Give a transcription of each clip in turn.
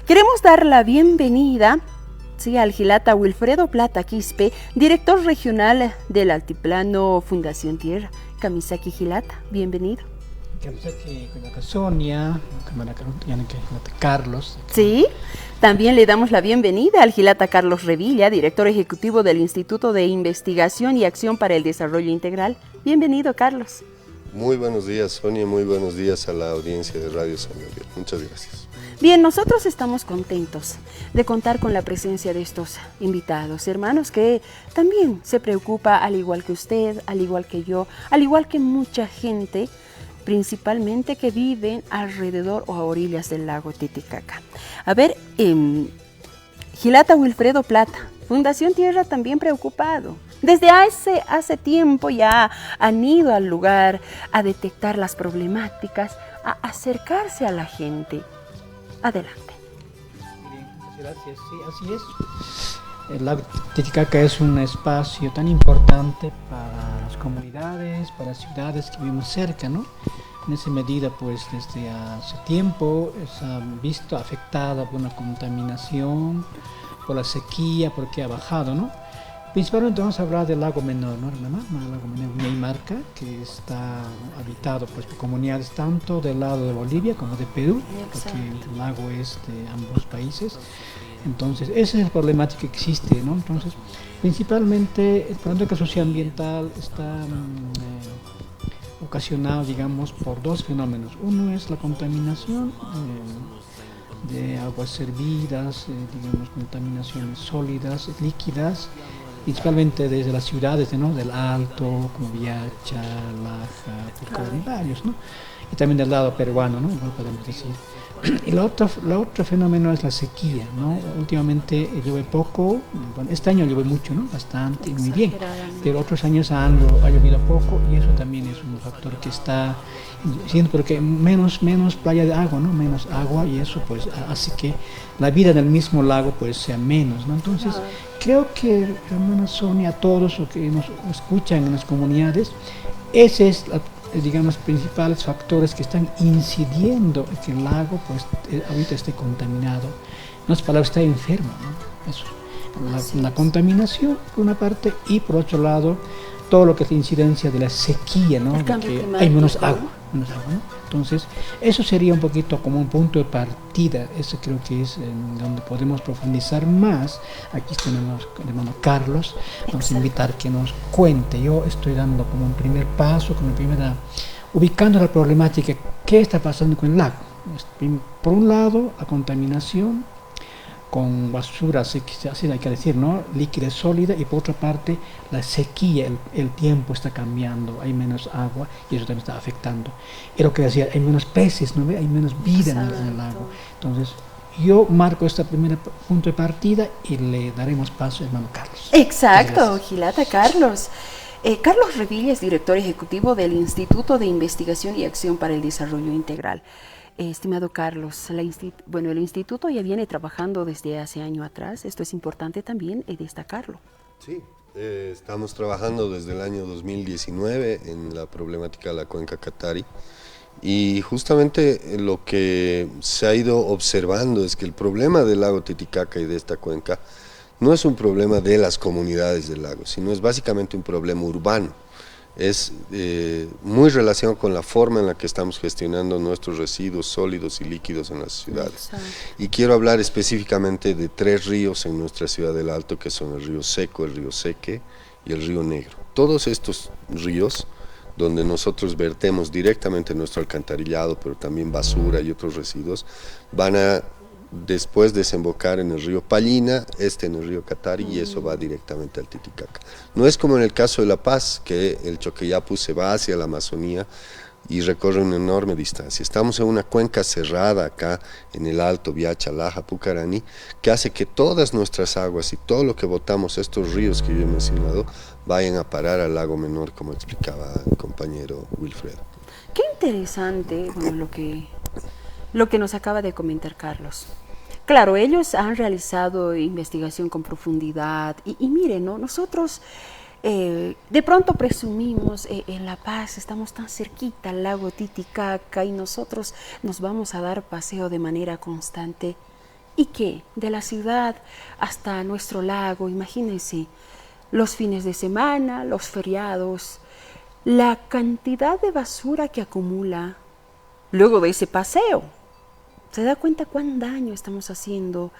Queremos dar la bienvenida al Gilata Wilfredo Plata Quispe, director regional del Altiplano Fundación Tierra. Kamisaki Gilata, bienvenido. Kamisaki Sonia, Carlos. Sí, también le damos la bienvenida al Gilata Carlos Revilla, director ejecutivo del Instituto de Investigación y Acción para el Desarrollo Integral. Bienvenido, Carlos. Muy buenos días, Sonia, muy buenos días a la audiencia de Radio San Miguel. Muchas gracias. Bien, nosotros estamos contentos de contar con la presencia de estos invitados, hermanos, que también se preocupa, al igual que usted, al igual que yo, al igual que mucha gente, principalmente que viven alrededor o a orillas del lago Titicaca. A ver, Gilata Wilfredo Plata, Fundación Tierra también preocupado. Desde hace tiempo ya han ido al lugar a detectar las problemáticas, a acercarse a la gente. Adelante. Gracias, sí, así es. El lago Titicaca es un espacio tan importante para las comunidades, para las ciudades que vivimos cerca, ¿no? En esa medida, pues, desde hace tiempo se ha visto afectada por una contaminación, por la sequía, porque ha bajado, ¿no? Principalmente vamos a hablar del lago menor, ¿no? El lago menor Neymarca, que está habitado pues, por comunidades tanto del lado de Bolivia como de Perú, porque el lago es de ambos países. Entonces, esa es la problemática que existe, ¿no? Entonces, principalmente el problema socioambiental está ocasionado, digamos, por dos fenómenos. Uno es la contaminación de aguas servidas, digamos, contaminaciones sólidas, líquidas, principalmente desde las ciudades, ¿no? Del Alto, como Viacha, Laja, Pucón, y varios, ¿no? Y también del lado peruano, ¿no? Igual podemos decir. Y la otro fenómeno es la sequía, ¿no? Últimamente llueve poco, bueno, este año llueve mucho, ¿no? Bastante y muy bien, pero otros años ha llovido poco y eso también es un factor que está siendo porque menos playa de agua, ¿no? Menos agua y eso pues hace que la vida del mismo lago pues sea menos, ¿no? Entonces creo que, hermana Sonia, a todos los que nos escuchan en las comunidades, ese es digamos, principales factores que están incidiendo en que el lago pues, ahorita esté contaminado. No es palabra, está enfermo, ¿no? Eso. La contaminación, por una parte, y por otro lado, todo lo que es la incidencia de la sequía, ¿no? De que hay menos agua, ¿no? Entonces, eso sería un poquito como un punto de partida. Eso creo que es donde podemos profundizar más. Aquí tenemos al hermano Carlos. Vamos a invitar que nos cuente. Yo estoy dando como un primer paso, ubicando la problemática. ¿Qué está pasando con el lago? Por un lado, la contaminación con basura, así hay que decir, ¿no? Líquida, sólida, y por otra parte la sequía, el tiempo está cambiando, hay menos agua y eso también está afectando. Y lo que decía, hay menos peces, ¿no? Hay menos vida en el lago. Entonces, yo marco este primer punto de partida y le daremos paso al hermano Carlos. Exacto, Gilata Carlos. Carlos Revilla es director ejecutivo del Instituto de Investigación y Acción para el Desarrollo Integral. Estimado Carlos, el instituto ya viene trabajando desde hace año atrás. Esto es importante también destacarlo. Sí, estamos trabajando desde el año 2019 en la problemática de la cuenca Catari y justamente lo que se ha ido observando es que el problema del lago Titicaca y de esta cuenca no es un problema de las comunidades del lago, sino es básicamente un problema urbano. Es muy relacionado con la forma en la que estamos gestionando nuestros residuos sólidos y líquidos en las ciudades. Exacto. Y quiero hablar específicamente de 3 ríos en nuestra ciudad del Alto, que son el río Seco, el río Seque y el río Negro. Todos estos ríos, donde nosotros vertemos directamente nuestro alcantarillado, pero también basura y otros residuos, van a después desembocar en el río Pallina, en el río Catari, y eso va directamente al Titicaca. No es como en el caso de La Paz, que el Choqueyapu se va hacia la Amazonía y recorre una enorme distancia. Estamos en una cuenca cerrada acá, en el Alto, Viacha, Laja, Pucarani, que hace que todas nuestras aguas y todo lo que botamos, estos ríos que yo he mencionado, vayan a parar al lago menor, como explicaba el compañero Wilfredo. Qué interesante lo que nos acaba de comentar Carlos. Claro, ellos han realizado investigación con profundidad y miren, ¿no? Nosotros de pronto presumimos en La Paz, estamos tan cerquita al lago Titicaca y nosotros nos vamos a dar paseo de manera constante. ¿Y qué? De la ciudad hasta nuestro lago, imagínense, los fines de semana, los feriados, la cantidad de basura que acumula luego de ese paseo. ¿Se da cuenta cuán daño estamos haciendo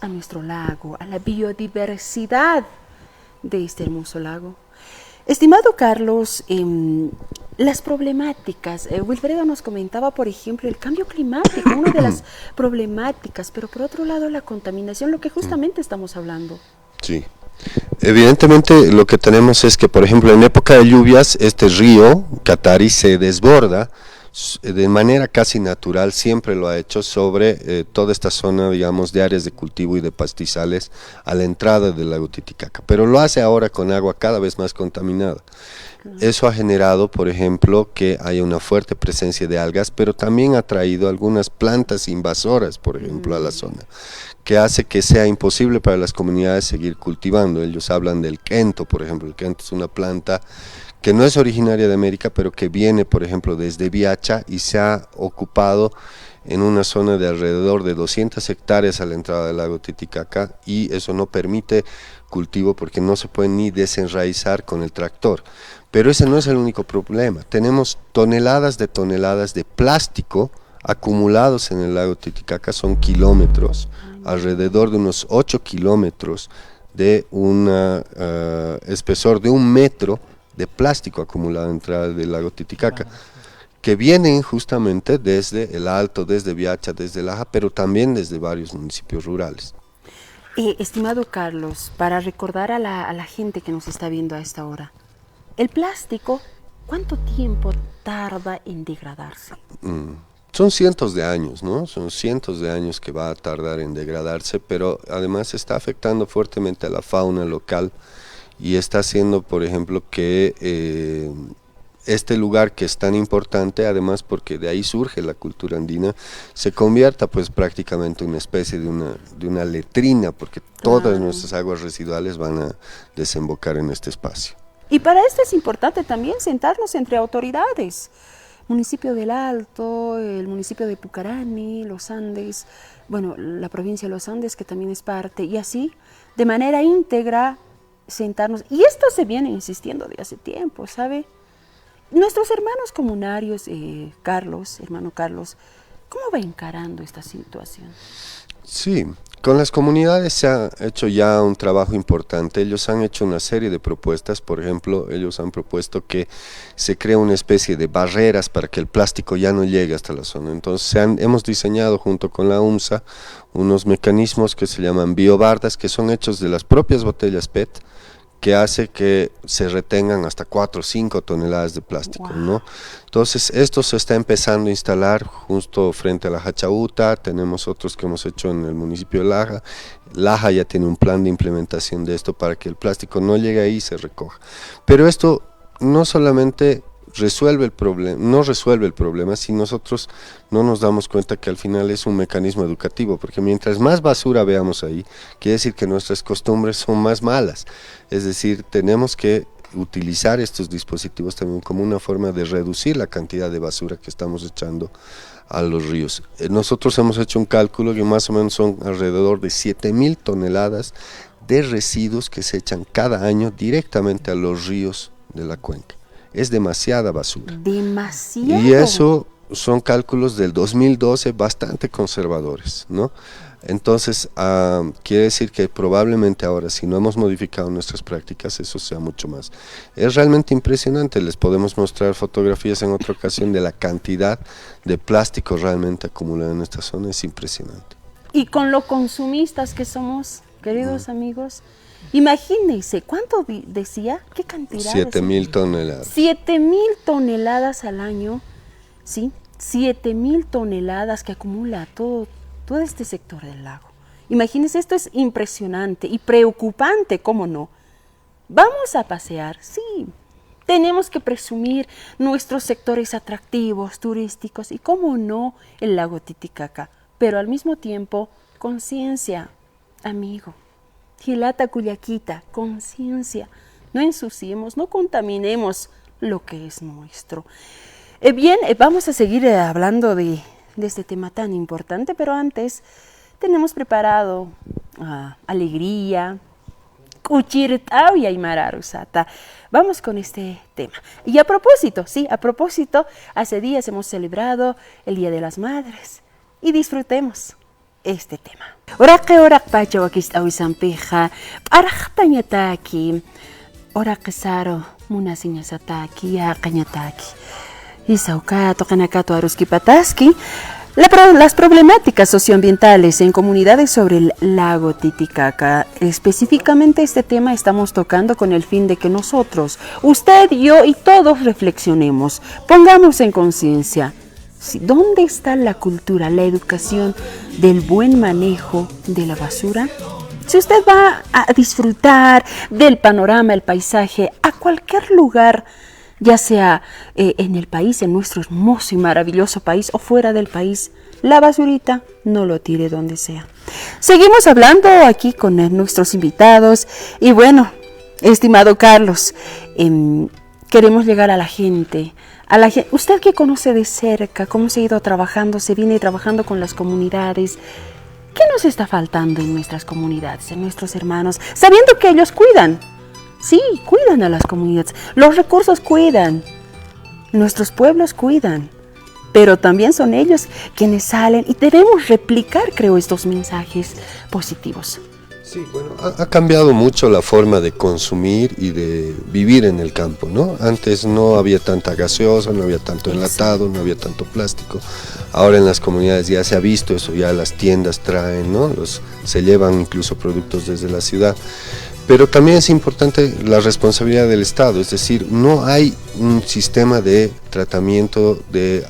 a nuestro lago, a la biodiversidad de este hermoso lago? Estimado Carlos, las problemáticas, Wilfredo nos comentaba, por ejemplo, el cambio climático, una de las problemáticas, pero por otro lado la contaminación, lo que justamente estamos hablando. Sí. Evidentemente lo que tenemos es que, por ejemplo, en época de lluvias, este río Catari se desborda de manera casi natural, siempre lo ha hecho sobre toda esta zona, digamos, de áreas de cultivo y de pastizales a la entrada del lago Titicaca, pero lo hace ahora con agua cada vez más contaminada. Eso ha generado, por ejemplo, que haya una fuerte presencia de algas, pero también ha traído algunas plantas invasoras, por ejemplo, a la zona, que hace que sea imposible para las comunidades seguir cultivando. Ellos hablan del quento, por ejemplo. El quento es una planta que no es originaria de América, pero que viene, por ejemplo, desde Viacha y se ha ocupado en una zona de alrededor de 200 hectáreas a la entrada del lago Titicaca, y eso no permite cultivo porque no se puede ni desenraizar con el tractor. Pero ese no es el único problema. Tenemos toneladas de plástico acumulados en el lago Titicaca, son kilómetros, alrededor de unos 8 kilómetros de un espesor de 1 metro de plástico acumulado en la entrada del lago Titicaca, que vienen justamente desde el Alto, desde Viacha, desde Laja, pero también desde varios municipios rurales. Estimado Carlos, para recordar a la gente que nos está viendo a esta hora, el plástico, ¿cuánto tiempo tarda en degradarse? Son cientos de años, ¿no? Son cientos de años que va a tardar en degradarse, pero además está afectando fuertemente a la fauna local y está haciendo, por ejemplo, que este lugar que es tan importante, además porque de ahí surge la cultura andina, se convierta pues prácticamente en una especie de una letrina, porque todas nuestras aguas residuales van a desembocar en este espacio. Y para esto es importante también sentarnos entre autoridades. Municipio del Alto, el municipio de Pucarani, los Andes, bueno, la provincia de los Andes que también es parte, y así, de manera íntegra, sentarnos. Y esto se viene insistiendo de hace tiempo, ¿sabe? Nuestros hermanos comunarios, Carlos, hermano Carlos, ¿cómo va encarando esta situación? Sí, con las comunidades se ha hecho ya un trabajo importante. Ellos han hecho una serie de propuestas. Por ejemplo, ellos han propuesto que se cree una especie de barreras para que el plástico ya no llegue hasta la zona. Entonces hemos diseñado junto con la UMSA unos mecanismos que se llaman biobardas, que son hechos de las propias botellas PET, que hace que se retengan hasta 4 o 5 toneladas de plástico, ¿no? Entonces, esto se está empezando a instalar justo frente a la Hachauta. Tenemos otros que hemos hecho en el municipio de Laja. Laja ya tiene un plan de implementación de esto para que el plástico no llegue ahí y se recoja. Pero esto no solamente resuelve el problema, no resuelve el problema si nosotros no nos damos cuenta que al final es un mecanismo educativo, porque mientras más basura veamos ahí, quiere decir que nuestras costumbres son más malas. Es decir, tenemos que utilizar estos dispositivos también como una forma de reducir la cantidad de basura que estamos echando a los ríos. Nosotros hemos hecho un cálculo que más o menos son alrededor de 7,000 toneladas de residuos que se echan cada año directamente a los ríos de la cuenca. Es demasiada basura. Demasiado. Y eso son cálculos del 2012 bastante conservadores, ¿no? Entonces, quiere decir que probablemente ahora, si no hemos modificado nuestras prácticas, eso sea mucho más. Es realmente impresionante. Les podemos mostrar fotografías en otra ocasión de la cantidad de plástico realmente acumulado en esta zona. Es impresionante. Y con lo consumistas que somos, queridos amigos, imagínense, ¿cuánto decía? ¿Qué cantidad? 7,000 toneladas. 7,000 toneladas al año, ¿sí? 7,000 toneladas que acumula todo este sector del lago. Imagínense, esto es impresionante y preocupante, ¿cómo no? Vamos a pasear, sí. Tenemos que presumir nuestros sectores atractivos, turísticos y, ¿cómo no?, el lago Titicaca. Pero al mismo tiempo, conciencia, amigo. Gilata Cuyaquita, conciencia. No ensuciemos, no contaminemos lo que es nuestro. Bien, vamos a seguir hablando de de este tema tan importante, pero antes tenemos preparado alegría, cuchirtao y aymara usata. Vamos con este tema. Y a propósito, hace días hemos celebrado el Día de las Madres y disfrutemos este tema. Orak pacha wakistau sampeja, arachtañataki, orakesaro munasiñasataki, yaqañataki. Isaukato, kanakato, aruskipataski. Las problemáticas socioambientales en comunidades sobre el lago Titicaca. Específicamente este tema estamos tocando con el fin de que nosotros, usted, yo y todos reflexionemos, pongamos en conciencia, ¿dónde está la cultura, la educación del buen manejo de la basura? Si usted va a disfrutar del panorama, el paisaje, a cualquier lugar, ya sea en el país, en nuestro hermoso y maravilloso país o fuera del país, la basurita no lo tire donde sea. Seguimos hablando aquí con nuestros invitados y bueno, estimado Carlos, queremos llegar a la gente. Usted que conoce de cerca cómo se ha ido trabajando, se viene trabajando con las comunidades. ¿Qué nos está faltando en nuestras comunidades, en nuestros hermanos? Sabiendo que ellos cuidan. Sí, cuidan a las comunidades, los recursos cuidan, nuestros pueblos cuidan, pero también son ellos quienes salen y debemos replicar, creo, estos mensajes positivos. Sí, bueno, ha cambiado mucho la forma de consumir y de vivir en el campo, ¿no? Antes no había tanta gaseosa, no había tanto enlatado, no había tanto plástico. Ahora en las comunidades ya se ha visto eso, ya las tiendas traen, ¿no? Se llevan incluso productos desde la ciudad. Pero también es importante la responsabilidad del Estado, es decir, no hay un sistema de tratamiento de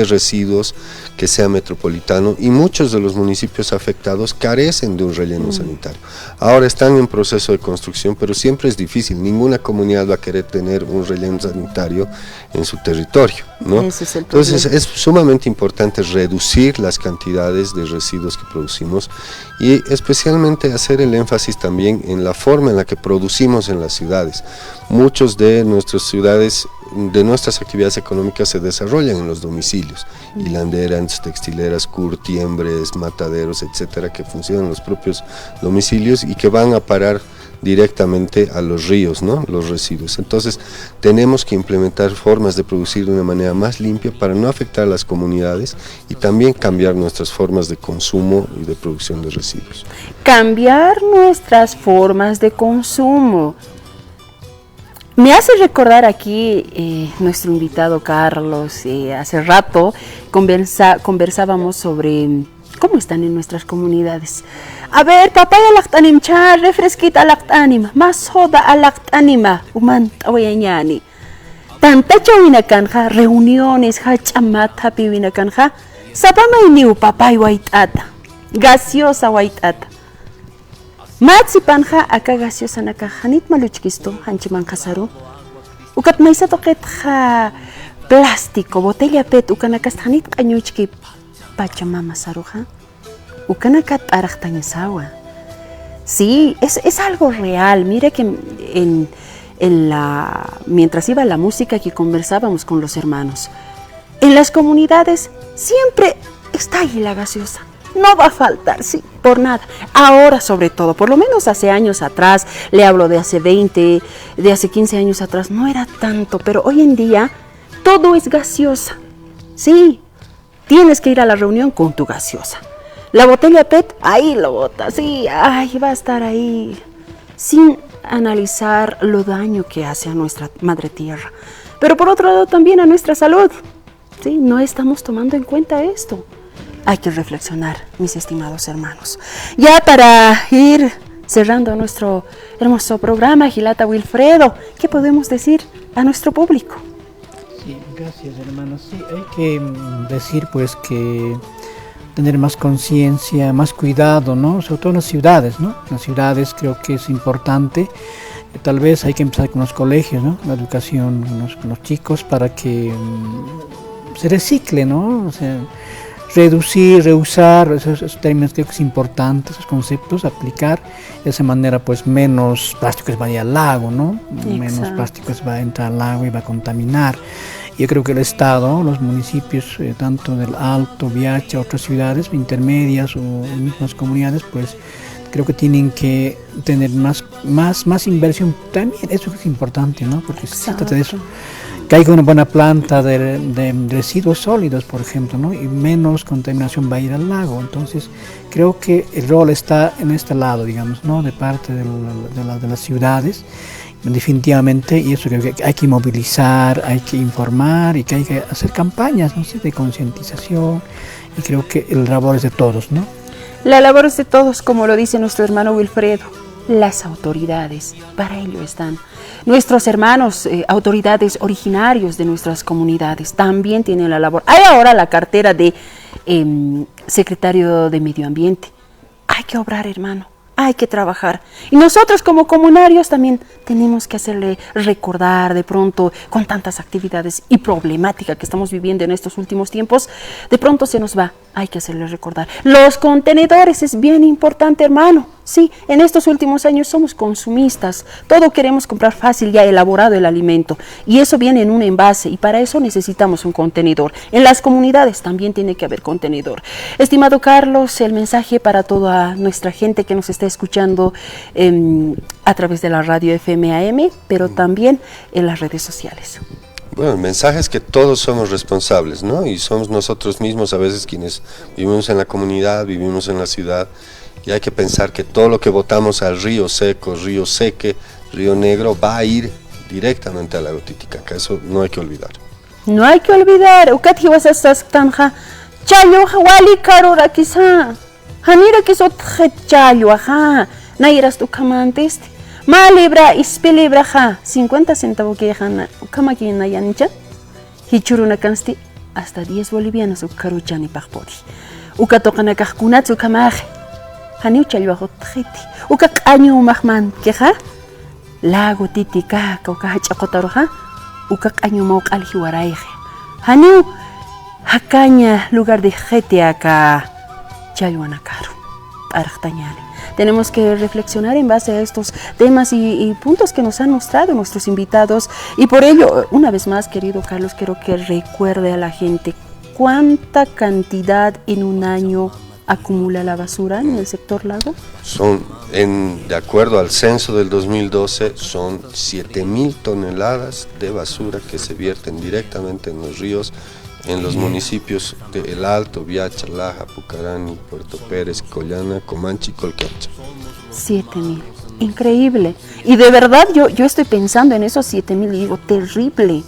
residuos que sea metropolitano y muchos de los municipios afectados carecen de un relleno sanitario. Ahora están en proceso de construcción, pero siempre es difícil, ninguna comunidad va a querer tener un relleno sanitario en su territorio, ¿no? Entonces es sumamente importante reducir las cantidades de residuos que producimos y especialmente hacer el énfasis también en la forma en la que producimos en las ciudades. Muchos de nuestras ciudades, de nuestras actividades económicas se desarrollan en los domicilios, hilanderas, textileras, curtiembres, mataderos, etcétera, que funcionan en los propios domicilios y que van a parar directamente a los ríos, ¿no? Los residuos. Entonces tenemos que implementar formas de producir de una manera más limpia para no afectar a las comunidades y también cambiar nuestras formas de consumo y de producción de residuos. Cambiar nuestras formas de consumo. Me hace recordar aquí nuestro invitado Carlos, hace rato conversábamos sobre cómo están en nuestras comunidades. A ver, papaya lactanimcha, refresquita lactanima, más soda lactanima, umantawayanyani. Tantacha winakanja, reuniones, hachamat, happy winakanja, sapama iniu papay waitata, gaseosa waitata. Matsi panja acá gaseosa nakajanit maluchkisto, hanchimanjasaru. Ukat maisa toquetja plástico, botella pet, ukanakastanit kañuchki pachamama saruja. Ukanakat arachtañasawa. Sí, es algo real. Mire que mientras iba la música que conversábamos con los hermanos, en las comunidades siempre está ahí la gaseosa. No va a faltar, sí, por nada. Ahora sobre todo, por lo menos hace años atrás, le hablo de hace 20, de hace 15 años atrás, no era tanto, pero hoy en día todo es gaseosa. Sí, tienes que ir a la reunión con tu gaseosa. La botella PET, ahí lo botas, sí, ay, va a estar ahí, sin analizar lo daño que hace a nuestra madre tierra. Pero por otro lado también a nuestra salud, sí, no estamos tomando en cuenta esto. Hay que reflexionar, mis estimados hermanos. Ya para ir cerrando nuestro hermoso programa, Gilata Wilfredo, ¿qué podemos decir a nuestro público? Sí, gracias hermanos. Sí, hay que decir pues que tener más conciencia, más cuidado, ¿no? Sobre todo en las ciudades, ¿no? En las ciudades creo que es importante. Tal vez hay que empezar con los colegios, ¿no? La educación con los chicos para que se recicle, ¿no? O sea, reducir, reusar, esos términos creo que es importante, esos conceptos, aplicar. De esa manera, pues, menos plásticos va a ir al lago, ¿no? Exacto. Menos plásticos va a entrar al lago y va a contaminar. Yo creo que el Estado, los municipios, tanto del Alto, Viacha, otras ciudades intermedias o mismas comunidades, pues creo que tienen que tener más inversión también. Eso es importante, ¿no? Porque se trata de eso. Que haya una buena planta de residuos sólidos, por ejemplo, ¿no? Y menos contaminación va a ir al lago. Entonces, creo que el rol está en este lado, digamos, ¿no? De parte de las ciudades, definitivamente, y eso creo que hay que movilizar, hay que informar y que hay que hacer campañas, no sé, de concientización. Y creo que el labor es de todos, ¿no? La labor es de todos, como lo dice nuestro hermano Wilfredo. Las autoridades, para ello están. Nuestros hermanos, autoridades originarios de nuestras comunidades, también tienen la labor. Hay ahora la cartera de secretario de Medio Ambiente. Hay que obrar, hermano. Hay que trabajar. Y nosotros como comunarios también tenemos que hacerle recordar de pronto, con tantas actividades y problemática que estamos viviendo en estos últimos tiempos, de pronto se nos va. Hay que hacerle recordar. Los contenedores es bien importante, hermano. Sí, en estos últimos años somos consumistas. Todo queremos comprar fácil, ya elaborado el alimento. Y eso viene en un envase y para eso necesitamos un contenedor. En las comunidades también tiene que haber contenedor. Estimado Carlos, el mensaje para toda nuestra gente que nos está escuchando a través de la radio FM AM, pero también en las redes sociales. Bueno, el mensaje es que todos somos responsables, ¿no? Y somos nosotros mismos a veces quienes vivimos en la comunidad, vivimos en la ciudad, y hay que pensar que todo lo que botamos al río seco, río seque, río negro, va a ir directamente al lago Titicaca. Eso no hay que olvidar. No hay que olvidar. Ukati wasasas tanja chayo wali karora kisa. Hanira kisot chayo ajá. Nairas tu kamantes. Malibra ispelibra ja 50 centavos que jana kama que na yancha. Hichuruna kansti hasta 10 bolivianos ukaruchani pagpodi. Ukatokana kahkunatsu kamaje. Haniu chayo ajotjiti. Ukak año mahman keja. Lago Titicaca ukahachakotaroja. Ukak año mauk aljiwaraije. Haniu hacaña lugar de getiaca. Chayuanakaru. Arjtañane. Tenemos que reflexionar en base a estos temas y puntos que nos han mostrado nuestros invitados. Y por ello, una vez más, querido Carlos, quiero que recuerde a la gente cuánta cantidad en un año acumula la basura en el sector lago. De acuerdo al censo del 2012, son 7.000 toneladas de basura que se vierten directamente en los ríos, en los municipios de El Alto, Viacha, Laja, Pucarani, Puerto Pérez, Collana, Comanche y Colquecha. 7.000, increíble. Y de verdad yo estoy pensando en esos 7.000 y digo, terrible.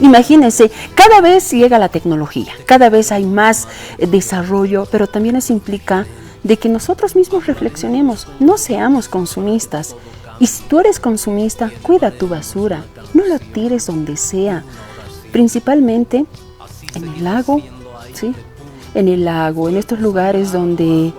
Imagínense, cada vez llega la tecnología, cada vez hay más desarrollo, pero también eso implica de que nosotros mismos reflexionemos, no seamos consumistas. Y si tú eres consumista, cuida tu basura, no la tires donde sea, principalmente en el lago, ¿sí? En el lago, en estos lugares donde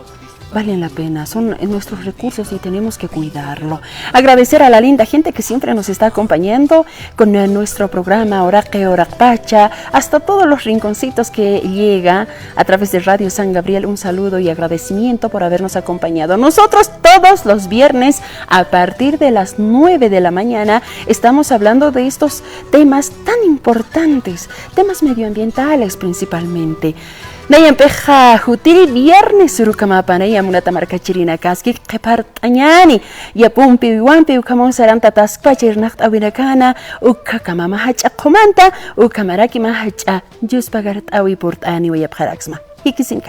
valen la pena, son nuestros recursos y tenemos que cuidarlo. Agradecer a la linda gente que siempre nos está acompañando con nuestro programa Oraque Oracpacha, hasta todos los rinconcitos que llega a través de Radio San Gabriel. Un saludo y agradecimiento por habernos acompañado. Nosotros todos los viernes a partir de las 9 de la mañana estamos hablando de estos temas tan importantes, temas medioambientales principalmente. Nayan peja jutiri viernes surukamapana ya munata markachirina kaski kepartañani ya pumpi wampi ukamon saranta taspachir nacht awinakana ukakama mahacha komanta ukamaraki mahacha jus pagarat awi portani wayapkharaksma hikisinka